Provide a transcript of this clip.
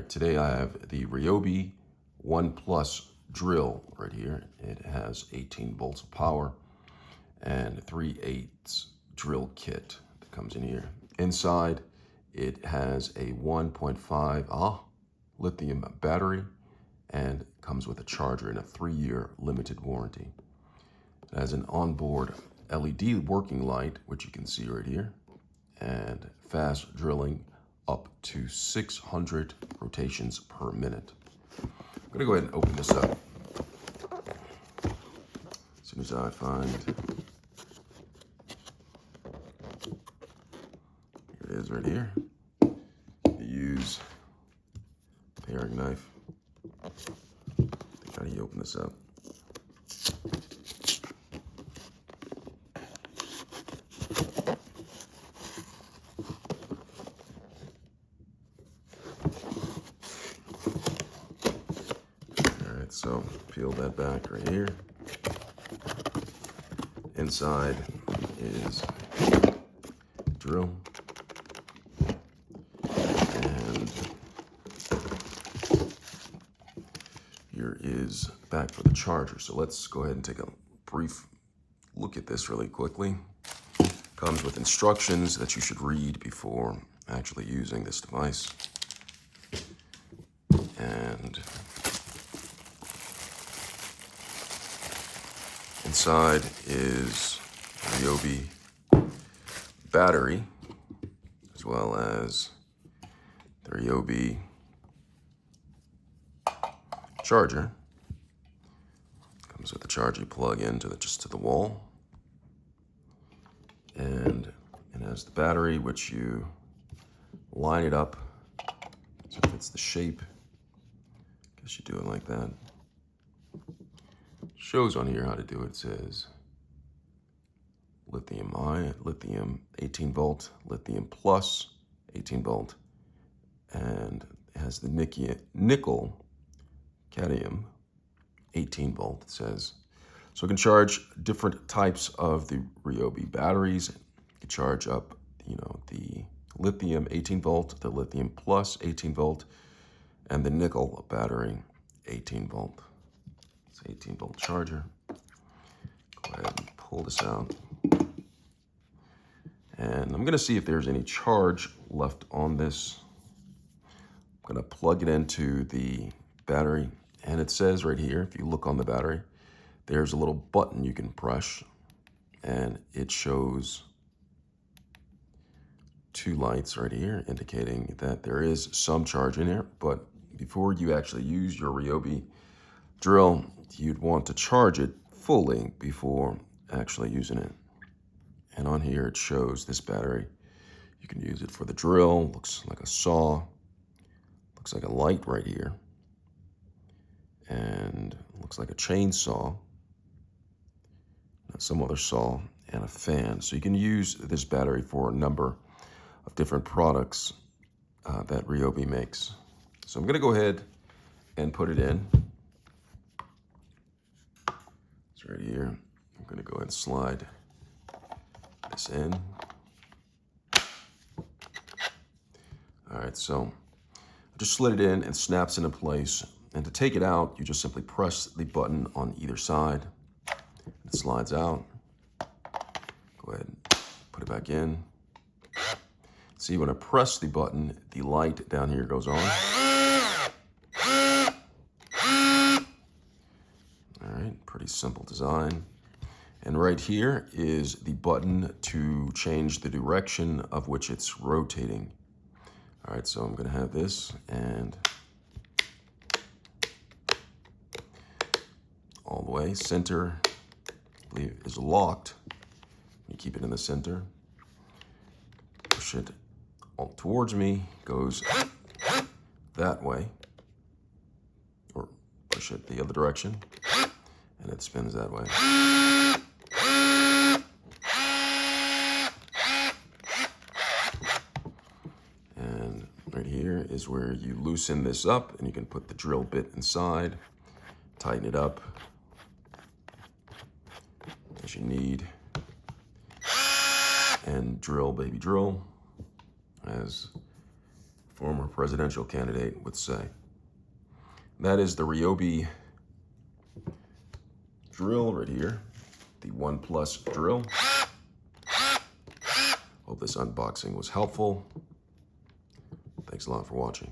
today I have the Ryobi ONE Plus drill right here. It has 18 volts of power and 3/8 drill kit that comes in here. Inside, it has a 1.5 lithium battery and comes with a charger and a 3-year limited warranty. It has an onboard LED working light, which you can see right here, and fast drilling up to 600 rotations per minute. I'm gonna go ahead and open this up. As soon as I find, here it is right here. You use a paring knife. How do you open this up? So peel that back right here. Inside is drill, and here is back for the charger. So let's go ahead and take a brief look at this really quickly. Comes with instructions that you should read before actually using this device. And inside is Ryobi battery, as well as the Ryobi charger. Comes with the charger you plug into just to the wall, and it has the battery, which you line it up so it fits the shape. I guess you do it like that. Shows on here how to do it. It says lithium 18 volt, lithium plus 18 volt, and it has the nickel cadmium 18 volt, it says. So it can charge different types of the Ryobi batteries. You can charge up, the lithium 18 volt, the lithium plus 18 volt, and the nickel battery 18 volt. 18 volt charger. Go ahead and pull this out. And I'm gonna see if there's any charge left on this. I'm gonna plug it into the battery, and it says right here, if you look on the battery, there's a little button you can press, and it shows 2 lights right here indicating that there is some charge in here. But before you actually use your Ryobi drill, you'd want to charge it fully before actually using it. And on here it shows this battery. You can use it for the drill. Looks like a saw. Looks like a light right here. And looks like a chainsaw. Some other saw and a fan. So you can use this battery for a number of different products that Ryobi makes. So I'm gonna go ahead and put it in. Right here. I'm going to go ahead and slide this in. All right, so I just slid it in and snaps into place. And to take it out, you just simply press the button on either side. It slides out. Go ahead and put it back in. See, when I press the button, the light down here goes on. Pretty simple design. And right here is the button to change the direction of which it's rotating. All right, so I'm gonna have this, and all the way, center, I believe, is locked. You keep it in the center. Push it all towards me, goes that way, or push it the other direction, and it spins that way. And right here is where you loosen this up, and you can put the drill bit inside, tighten it up as you need, and drill, baby, drill, as former presidential candidate would say. That is the Ryobi drill right here, the ONE+ drill. Hope this unboxing was helpful. Thanks a lot for watching.